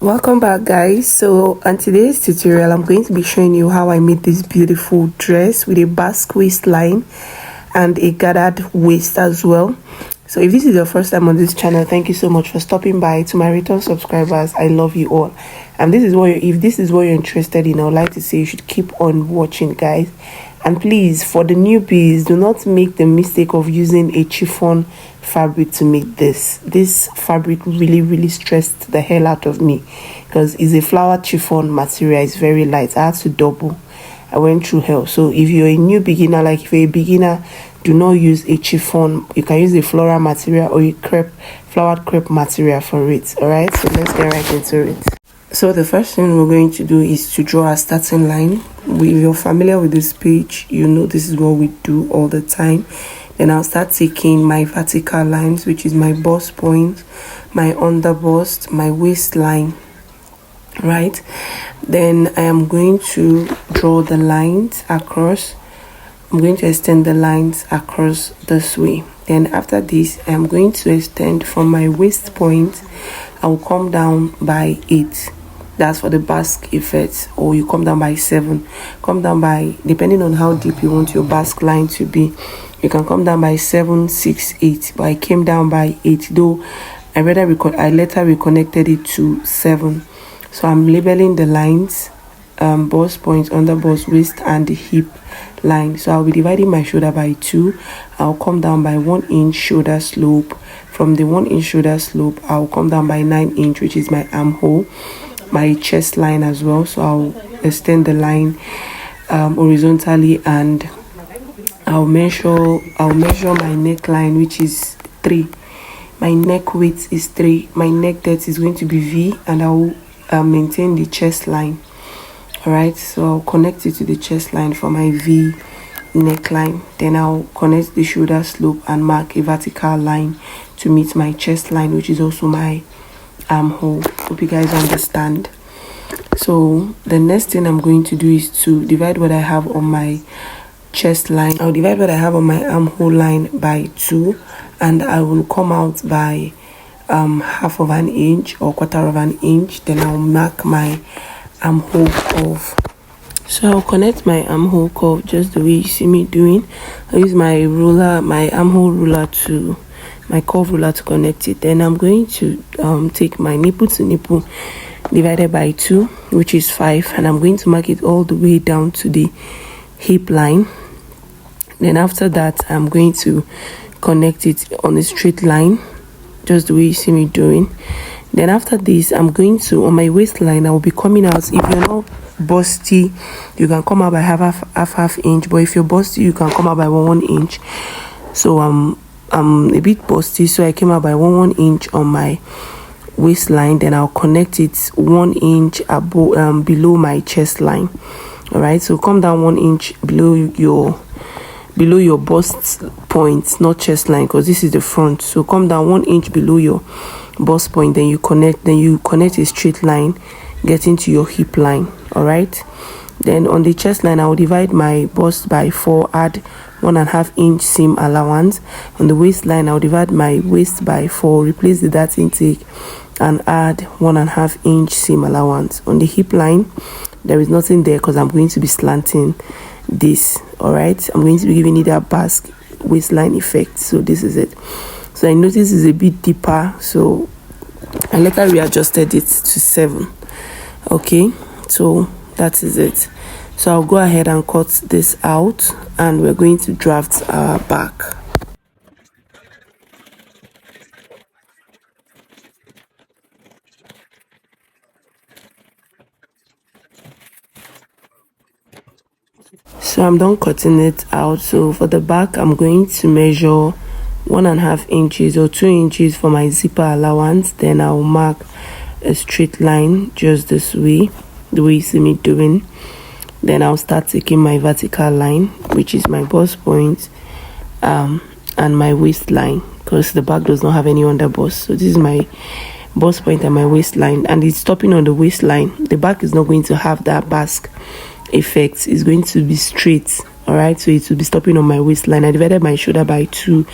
Welcome back, guys. So on today's tutorial I'm going to be showing you how I made this beautiful dress with a basque waistline and a gathered waist as well. So if this is your first time on this channel, thank you so much for stopping by. To my return subscribers, I love you all, and this is what if this is what you're interested in, I would like to say you should keep on watching, guys. And please, for the newbies, do not make the mistake of using a chiffon fabric to make this fabric really stressed the hell out of me, because it's a flower chiffon material. It's very light. I had to double. I went through hell. So if you're a new beginner, like if you're a beginner, do not use a chiffon. You can use a floral material or a flowered crepe material for it. All right, so let's get right into it. So the first thing we're going to do is to draw a starting line. If you're familiar with this page, you know this is what we do all the time. Then I'll start taking my vertical lines, which is my bust point, my under bust, my waistline, right? Then I am going to draw the lines across. I'm going to extend the lines across this way. Then after this, I'm going to extend from my waist point. I will come down by 8. That's for the basque effect. Or you come down by 7. Come down by, depending on how deep you want your basque line to be, you can come down by 7, 6, 8. But I came down by 8, though I later reconnected it to 7. So I'm labeling the lines, bust point, under bust, waist, and the hip line. So I'll be dividing my shoulder by 2. I'll come down by 1 inch shoulder slope. From the 1 inch shoulder slope, I'll come down by 9 inch, which is my armhole, my chest line as well. So I'll extend the line horizontally, and I'll measure my neckline, which is 3. My neck width is 3. My neck depth is going to be V, and I'll maintain the chest line. All right, so I'll connect it to the chest line for my V neckline. Then I'll connect the shoulder slope and mark a vertical line to meet my chest line, which is also my armhole. Hope you guys understand. So the next thing I'm going to do is to divide what I have on my chest line. I'll divide what I have on my armhole line by 2, and I will come out by half of an inch or quarter of an inch. Then I'll mark my armhole curve. So I'll connect my armhole curve just the way you see me doing. I'll use my ruler, my armhole ruler, to my curve ruler to connect it. Then I'm going to take my nipple to nipple divided by 2, which is 5, and I'm going to mark it all the way down to the hip line. Then after that, I'm going to connect it on a straight line, just the way you see me doing. Then after this, I'm going to, on my waistline, I will be coming out. If you're not busty, you can come out by half inch, but if you're busty, you can come out by 1 inch. So I'm a bit busty, so I came out by 1 inch on my waistline. Then I'll connect it 1 inch above, below my chest line. All right, so come down 1 inch below your bust point, not chest line, because this is the front. So come down 1 inch below your bust point, then you connect a straight line getting to your hip line. All right, then on the chest line, I will divide my bust by 4, add 1.5 inch seam allowance. On the waistline, I'll divide my waist by 4, replace the dart intake, and add 1.5 inch seam allowance. On the hip line, there is nothing there because I'm going to be slanting this. All right, I'm going to be giving it a basque waistline effect. So this is it. So I notice it's a bit deeper, so I later readjusted it to 7. Okay, so that is it. So I'll go ahead and cut this out, and we're going to draft our back. So I'm done cutting it out. So for the back, I'm going to measure 1.5 inches or 2 inches for my zipper allowance. Then I'll mark a straight line just this way, the way you see me doing. Then I'll start taking my vertical line, which is my bust point, and my waistline, because the back does not have any under bust. So this is my bust point and my waistline, and it's stopping on the waistline. The back is not going to have that basque effect. It's going to be straight. All right, so it will be stopping on my waistline. I divided my shoulder by 2,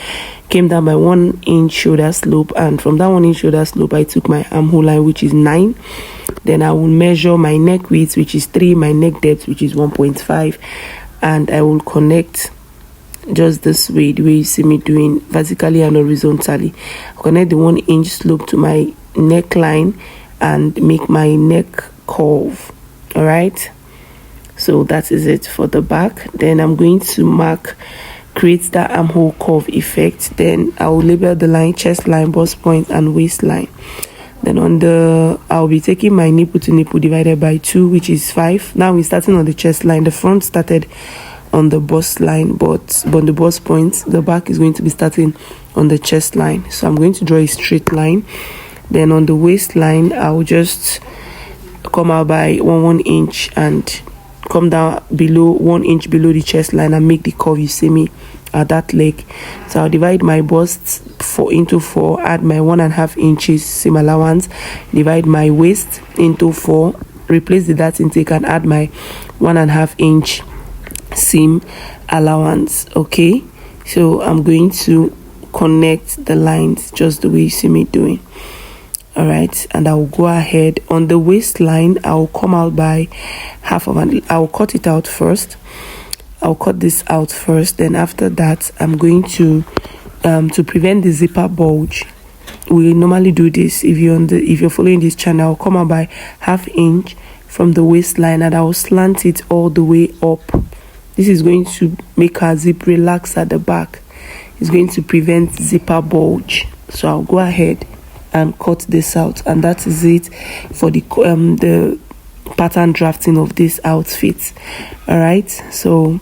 came down by 1 inch shoulder slope, and from that 1 inch shoulder slope I took my armhole line, which is 9. Then I will measure my neck width, which is 3, my neck depth, which is 1.5, and I will connect just this way, the way you see me doing, vertically and horizontally. I'll connect the 1 inch slope to my neckline and make my neck curve. All right, so that is it for the back. Then I'm going to create that armhole curve effect. Then I will label the line chest line, bust point, and waistline. Then I'll be taking my nipple to nipple divided by 2, which is 5. Now we're starting on the chest line. The front started on the bust line, but on the bust point, the back is going to be starting on the chest line. So I'm going to draw a straight line. Then on the waistline, I'll just come out by 1 inch and come down below 1 inch below the chest line and make the curve you see me at that leg. So I'll divide my bust into 4, add my 1.5 inches seam allowance, divide my waist into 4, replace the dart intake and add my 1.5 inch seam allowance. Okay, so I'm going to connect the lines just the way you see me doing. All right, and I will go ahead on the waistline. I will come out by I will cut it out first. I'll cut this out first. Then after that, I'm going to prevent the zipper bulge. We normally do this if you're following this channel. I'll come out by 1/2 inch from the waistline and I will slant it all the way up. This is going to make our zip relax at the back. It's going to prevent zipper bulge. So I'll go ahead and cut this out, and that is it for the pattern drafting of this outfit. All right, so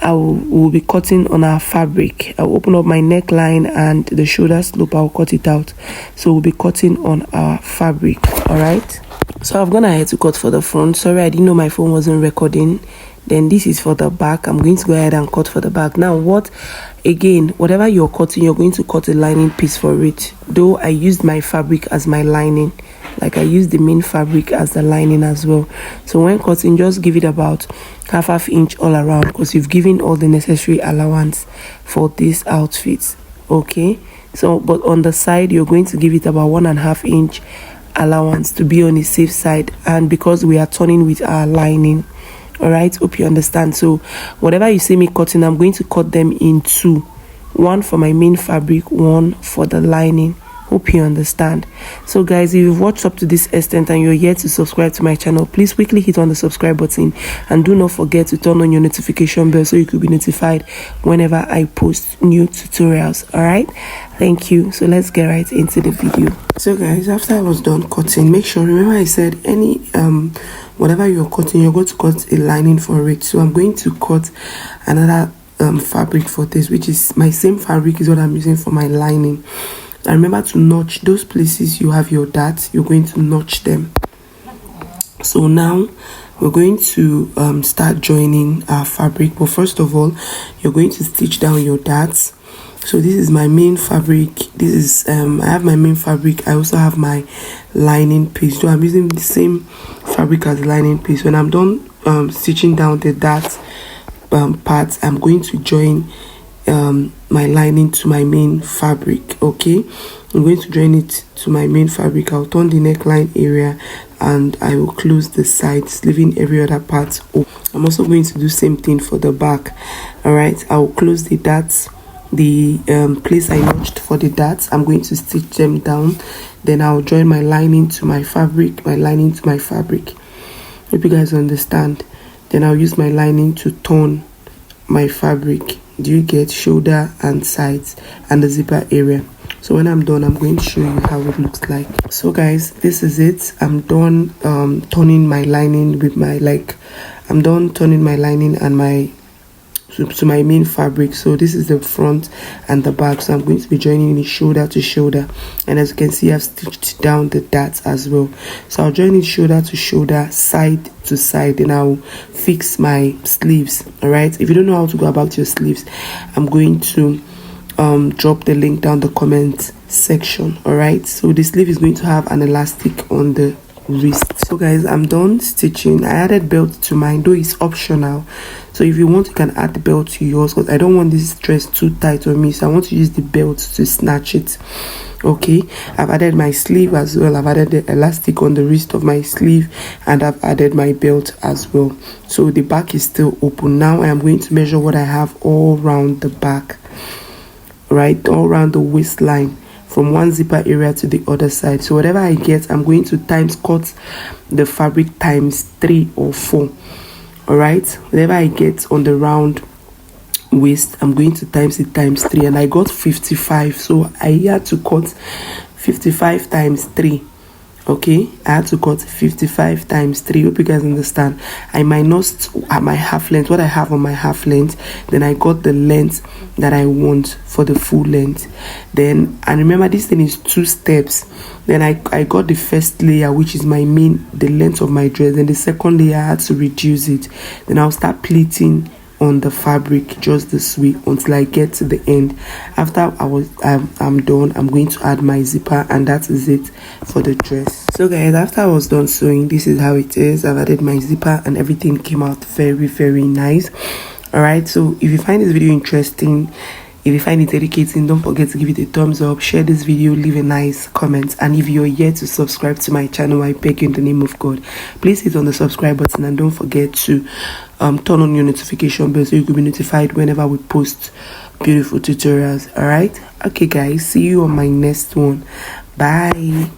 we'll be cutting on our fabric. I'll open up my neckline and the shoulder slope. I'll cut it out, so we'll be cutting on our fabric. All right, so I've gone ahead to cut for the front. Sorry, I didn't know my phone wasn't recording. Then this is for the back. I'm going to go ahead and cut for the back. Now whatever you're cutting, you're going to cut a lining piece for it. Though I used my fabric as my lining, like I used the main fabric as the lining as well. So when cutting, just give it about 1/2 inch all around, because you've given all the necessary allowance for this outfit. Okay, so but on the side, you're going to give it about 1.5 inch allowance to be on the safe side, and because we are turning with our lining. All right, hope you understand. So whatever you see me cutting, I'm going to cut them in 2, 1 for my main fabric, 1 for the lining. Hope you understand. So guys, if you've watched up to this extent and you're yet to subscribe to my channel, please quickly hit on the subscribe button and do not forget to turn on your notification bell so you could be notified whenever I post new tutorials. All right, thank you. So let's get right into the video. So guys, after I was done cutting, make sure, remember I said any whatever you're cutting, you're going to cut a lining for it. So I'm going to cut another fabric for this, which is my same fabric is what I'm using for my lining. And remember to notch those places you have your darts. You're going to notch them. So now we're going to start joining our fabric, but first of all, you're going to stitch down your darts. So this is my main fabric. This is I have my main fabric. I also have my lining piece. So I'm using the same fabric as the lining piece. When I'm done stitching down the dart parts, I'm going to join my lining to my main fabric. Okay, I'm going to join it to my main fabric. I'll turn the neckline area and I will close the sides, leaving every other part open. I'm also going to do same thing for the back. All right, I will close the darts, the place I notched for the darts. I'm going to stitch them down. Then I'll join my lining to my fabric, my lining to my fabric. Hope you guys understand. Then I'll use my lining to turn my fabric. Do you get shoulder and sides and the zipper area? So when I'm done, I'm going to show you how it looks like. So guys, this is it. I'm done turning my lining with my I'm done turning my lining and my to my main fabric. So this is the front and the back. So I'm going to be joining it shoulder to shoulder, and as you can see, I've stitched down the darts as well. So I'll join it shoulder to shoulder, side to side, and I'll fix my sleeves. All right, if you don't know how to go about your sleeves, I'm going to drop the link down the comment section. All right, so the sleeve is going to have an elastic on the wrist. So guys, I'm done stitching. I added belt to mine, though it's optional. So if you want, you can add the belt to yours, because I don't want this dress too tight on me, so I want to use the belt to snatch it. Okay, I've added my sleeve as well. I've added the elastic on the wrist of my sleeve, and I've added my belt as well. So the back is still open. Now I am going to measure what I have all around the back, right, all around the waistline, from one zipper area to the other side. So whatever I get, I'm going to times cut the fabric times 3 or 4. All right, whatever I get on the round waist, I'm going to times it times 3, and I got 55, so I had to cut 55 times 3. Okay, I had to cut 55 times 3. Hope you guys understand. I minus at my half length what I have on my half length, then I got the length that I want for the full length. Then, and remember, this thing is 2 steps. Then I got the first layer, which is my main, the length of my dress. Then the second layer, I had to reduce it. Then I'll start pleating on the fabric just this way until I get to the end. After I'm done, I'm going to add my zipper, and that is it for the dress. So guys, after I was done sewing, this is how it is. I've added my zipper and everything came out very, very nice. All right, so if you find this video interesting, if you find it educating, don't forget to give it a thumbs up, share this video, leave a nice comment, and if you're yet to subscribe to my channel, I beg you in the name of God, please hit on the subscribe button, and don't forget to turn on your notification bell so you can be notified whenever we post beautiful tutorials. All right, okay guys, see you on my next one. Bye.